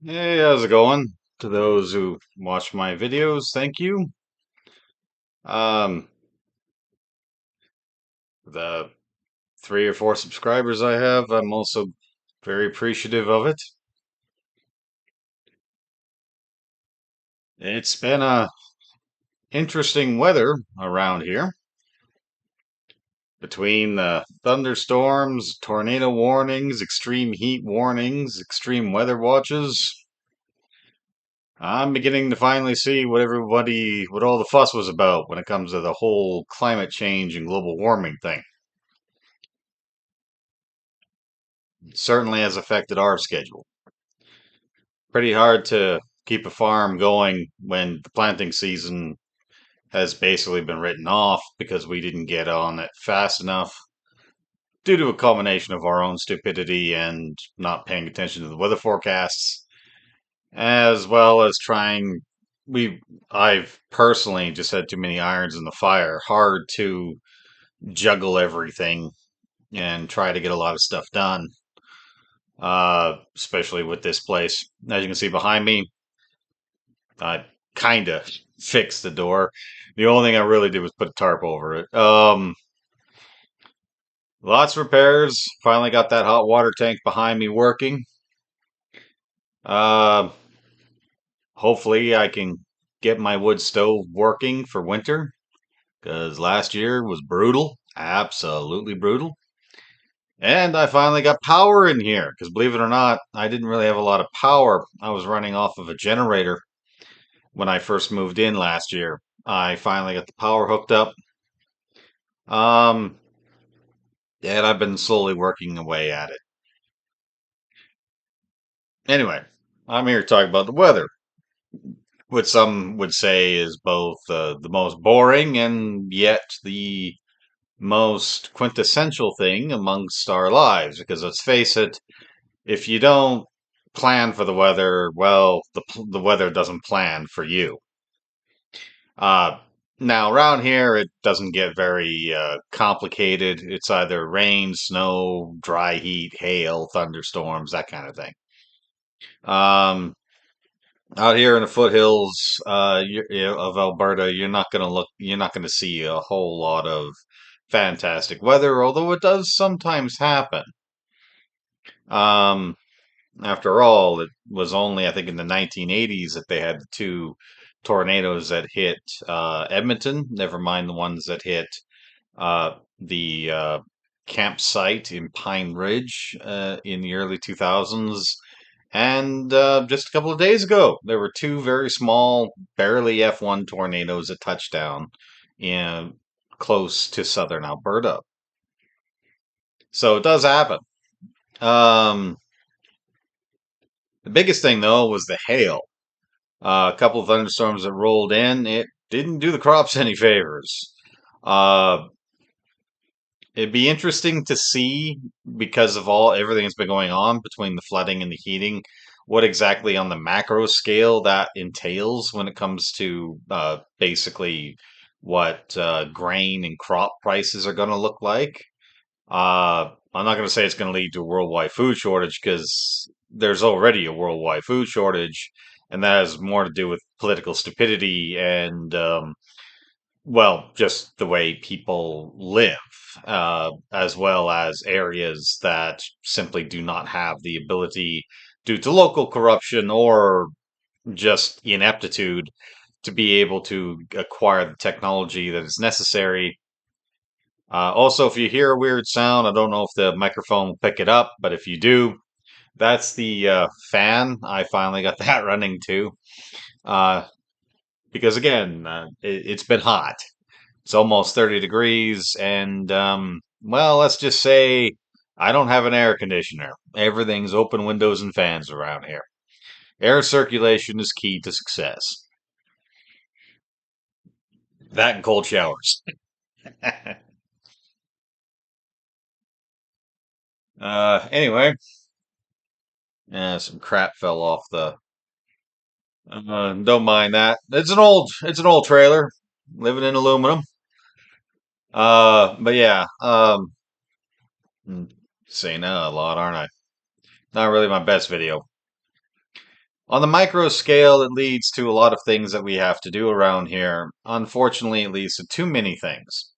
Hey, how's it going? To those who watch my videos, thank you. Um, the 3 or 4 subscribers I have, I'm also very appreciative of it. It's been interesting weather around here between the thunderstorms, tornado warnings, extreme heat warnings, extreme weather watches. I'm beginning to finally see what all the fuss was about when it comes to the whole climate change and global warming thing. It certainly has affected our schedule. Pretty hard to keep a farm going when the planting season has basically been written off because we didn't get on it fast enough due to a combination of our own stupidity and not paying attention to the weather forecasts, as well as trying. We, I've personally just had too many irons in the fire. Hard to juggle everything and try to get a lot of stuff done, especially with this place. As you can see behind me, I kind of fixed the door. The only thing I really did was put a tarp over it. Lots of repairs. Finally got that hot water tank behind me working. Uh, Hopefully I can get my wood stove working for winter because last year was brutal, absolutely brutal. And I finally got power in here because believe it or not, I didn't really have a lot of power. I was running off of a generator when I first moved in last year. I finally got the power hooked up. Um, and I've been slowly working away at it. Anyway, I'm here to talk about the weather, which some would say is both the most boring and yet the most quintessential thing amongst our lives. Because let's face it, if you don't plan for the weather, well, the weather doesn't plan for you. Uh, Now, around here, it doesn't get very complicated. It's either rain, snow, dry heat, hail, thunderstorms, that kind of thing. Um, Out here in the foothills of Alberta, you're not gonna see a whole lot of fantastic weather, although it does sometimes happen. Um, After all, it was only, I think, in the 1980s that they had the 2 tornadoes that hit Edmonton, never mind the ones that hit the campsite in Pine Ridge in the early 2000s. And just a couple of days ago, there were 2 very small, barely F1 tornadoes that touched down in close to southern Alberta. So it does happen. Um, the biggest thing, though, was the hail. A couple of thunderstorms that rolled in, it didn't do the crops any favors. Uh, It'd be interesting to see because of all everything that's been going on between the flooding and the heating, what exactly on the macro scale that entails when it comes to basically what grain and crop prices are going to look like. I'm not going to say it's going to lead to a worldwide food shortage because there's already a worldwide food shortage, and that has more to do with political stupidity and well, just the way people live, as well as areas that simply do not have the ability, due to local corruption or just ineptitude, to be able to acquire the technology that is necessary. Also, if you hear a weird sound, I don't know if the microphone will pick it up, but if you do, that's the fan. I finally got that running too. Uh, because again, it's been hot. It's almost 30 degrees, and well, let's just say I don't have an air conditioner. Everything's open windows and fans around here. Air circulation is key to success. That and cold showers. Anyway, some crap fell off the. Don't mind that. It's an old trailer, living in aluminum. But yeah, saying a lot, aren't I? Not really my best video. On the micro scale, it leads to a lot of things that we have to do around here. Unfortunately, it leads to too many things.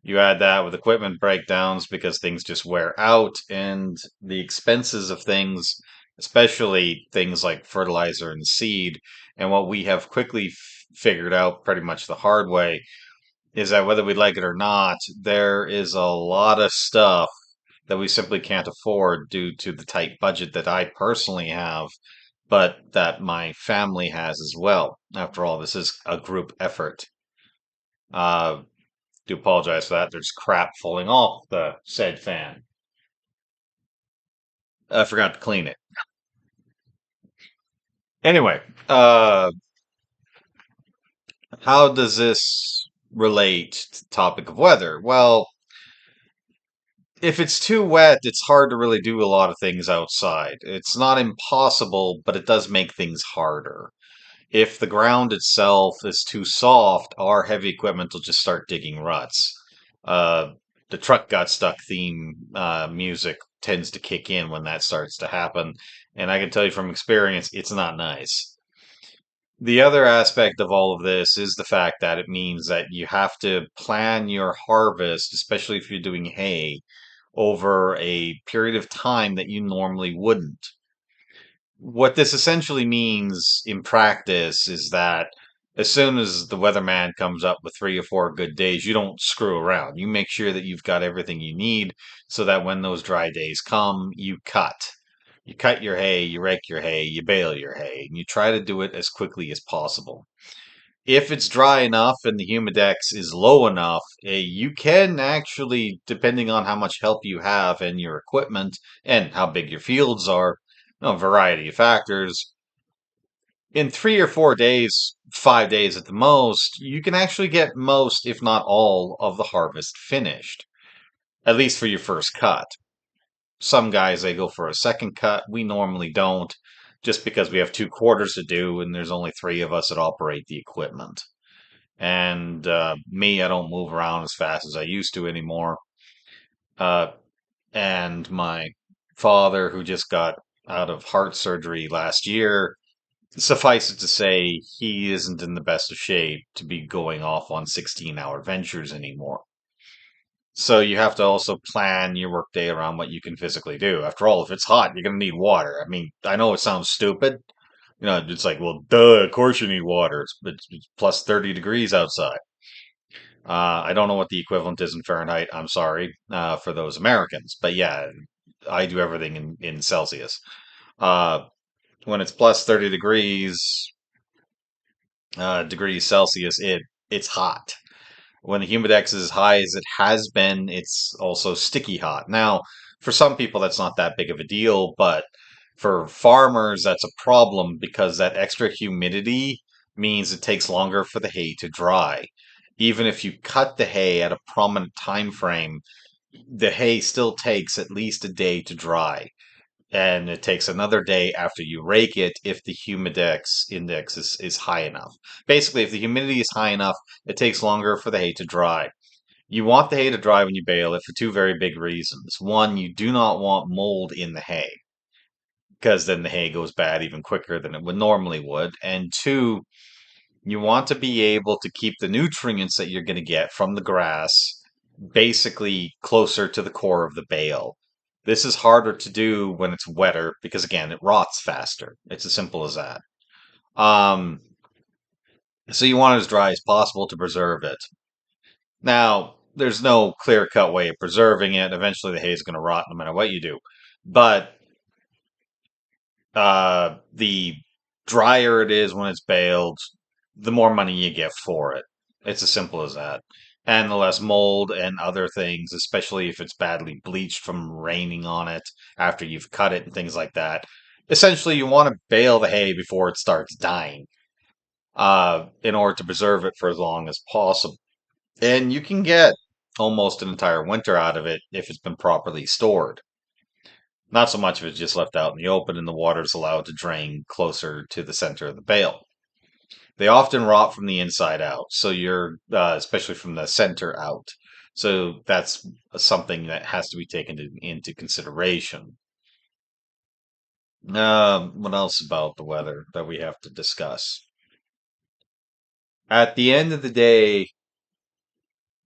You add that with equipment breakdowns because things just wear out, and the expenses of things, especially things like fertilizer and seed. And what we have quickly figured out pretty much the hard way is that whether we like it or not, there is a lot of stuff that we simply can't afford due to the tight budget that I personally have, but that my family has as well. After all, this is a group effort. Uh, do apologize for that. There's crap falling off the said fan. I forgot to clean it. Anyway, how does this relate to the topic of weather? Well, if it's too wet, it's hard to really do a lot of things outside. It's not impossible, but it does make things harder. If the ground itself is too soft, our heavy equipment will just start digging ruts. Uh, the truck got stuck theme music tends to kick in when that starts to happen. And I can tell you from experience, it's not nice. The other aspect of all of this is the fact that it means that you have to plan your harvest, especially if you're doing hay, over a period of time that you normally wouldn't. What this essentially means in practice is that as soon as the weatherman comes up with 3 or 4 good days, you don't screw around. You make sure that you've got everything you need so that when those dry days come, you cut. You cut your hay, you rake your hay, you bale your hay, and you try to do it as quickly as possible. If it's dry enough and the humidex is low enough, you can actually, depending on how much help you have and your equipment and how big your fields are, a variety of factors, in 3 or 4 days, 5 days at the most, you can actually get most, if not all, of the harvest finished, at least for your first cut. Some guys, they go for a second cut. We normally don't, just because we have 2 quarters to do and there's only three of us that operate the equipment. And me, I don't move around as fast as I used to anymore. Uh, and my father, who just got out of heart surgery last year, suffice it to say, he isn't in the best of shape to be going off on 16-hour ventures anymore. So you have to also plan your workday around what you can physically do. After all, if it's hot, you're going to need water. I mean, I know it sounds stupid. It's like, well, duh, of course you need water. It's plus 30 degrees outside. I don't know what the equivalent is in Fahrenheit. I'm sorry for those Americans. But yeah, I do everything in Celsius. Uh, when it's plus 30 degrees Celsius, it's hot. When the humidex is as high as it has been, it's also sticky hot. Now, for some people, that's not that big of a deal, but for farmers, that's a problem because that extra humidity means it takes longer for the hay to dry. Even if you cut the hay at a prominent time frame, the hay still takes at least a day to dry. And it takes another day after you rake it if the humidex index is high enough. Basically, if the humidity is high enough, it takes longer for the hay to dry. You want the hay to dry when you bale it for two very big reasons. One, you do not want mold in the hay, because then the hay goes bad even quicker than it would normally would. And two, you want to be able to keep the nutrients that you're going to get from the grass basically closer to the core of the bale. This is harder to do when it's wetter because again, it rots faster. It's as simple as that. Um, so you want it as dry as possible to preserve it. Now, there's no clear-cut way of preserving it. Eventually, the hay is going to rot no matter what you do. But the drier it is when it's baled, the more money you get for it. It's as simple as that. And the less mold and other things, especially if it's badly bleached from raining on it after you've cut it and things like that. Essentially, you want to bale the hay before it starts dying, in order to preserve it for as long as possible. And you can get almost an entire winter out of it if it's been properly stored. Not so much if it's just left out in the open and the water is allowed to drain closer to the center of the bale. They often rot from the inside out, so especially from the center out. So that's something that has to be taken into consideration. What else about the weather that we have to discuss? At the end of the day,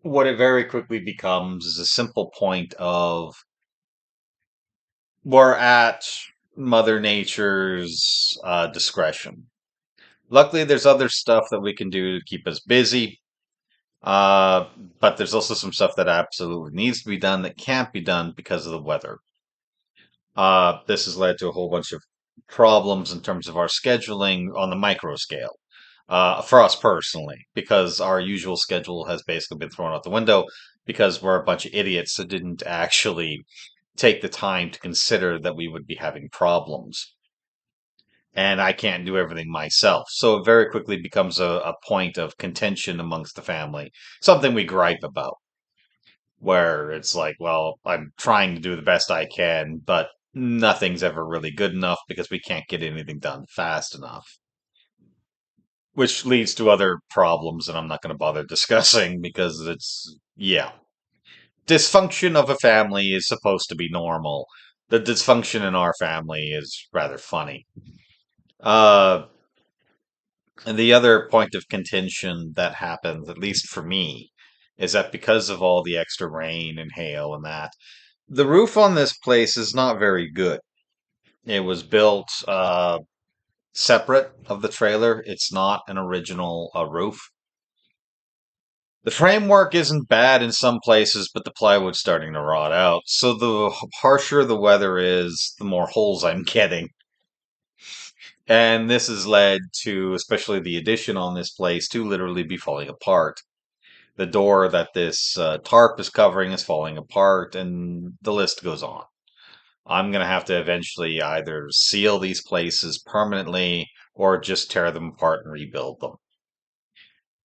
what it very quickly becomes is a simple point of we're at Mother Nature's discretion. Luckily, there's other stuff that we can do to keep us busy, uh, but there's also some stuff that absolutely needs to be done that can't be done because of the weather. This has led to a whole bunch of problems in terms of our scheduling on the micro scale. For us personally, because our usual schedule has basically been thrown out the window because we're a bunch of idiots that didn't actually take the time to consider that we would be having problems. And I can't do everything myself. So it very quickly becomes a point of contention amongst the family, something we gripe about, where it's like, well, I'm trying to do the best I can, but nothing's ever really good enough because we can't get anything done fast enough. Which leads to other problems that I'm not going to bother discussing because it's, yeah. Dysfunction of a family is supposed to be normal. The dysfunction in our family is rather funny. Uh, and the other point of contention that happens, at least for me, is that because of all the extra rain and hail and that, the roof on this place is not very good. It was built separate of the trailer. It's not an original roof. The framework isn't bad in some places, but the plywood's starting to rot out. So the harsher the weather is, the more holes I'm getting. And this has led to, especially the addition on this place, to literally be falling apart. The door that this tarp is covering is falling apart, and the list goes on. I'm going to have to eventually either seal these places permanently or just tear them apart and rebuild them.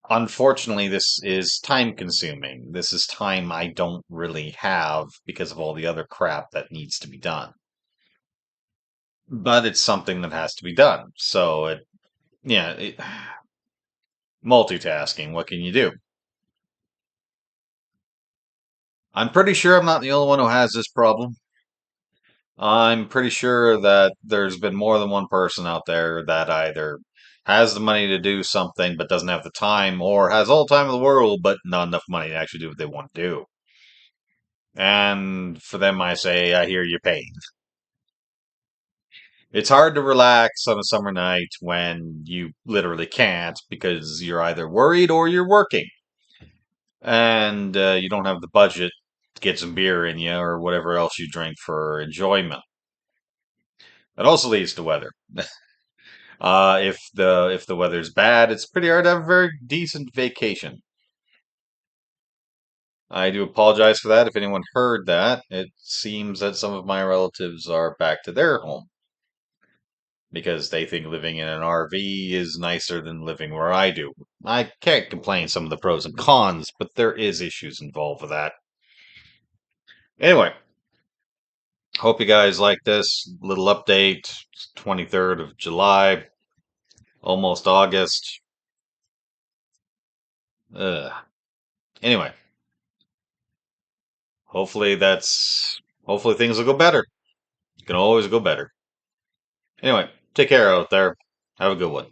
Unfortunately, this is time consuming. This is time I don't really have because of all the other crap that needs to be done. But it's something that has to be done. So multitasking, what can you do? I'm pretty sure I'm not the only one who has this problem. I'm pretty sure that there's been more than one person out there that either has the money to do something but doesn't have the time, or has all the time in the world but not enough money to actually do what they want to do. And for them, I say, I hear your pain. It's hard to relax on a summer night when you literally can't because you're either worried or you're working. And you don't have the budget to get some beer in you or whatever else you drink for enjoyment. It also leads to weather. If the weather's bad, it's pretty hard to have a very decent vacation. I do apologize for that if anyone heard that. It seems that some of my relatives are back to their home because they think living in an RV is nicer than living where I do. I can't complain some of the pros and cons, but there is issues involved with that. Anyway, hope you guys like this little update. It's 23rd of July, almost August. Ugh. Anyway, hopefully hopefully things will go better. It can always go better. Anyway, take care out there. Have a good one.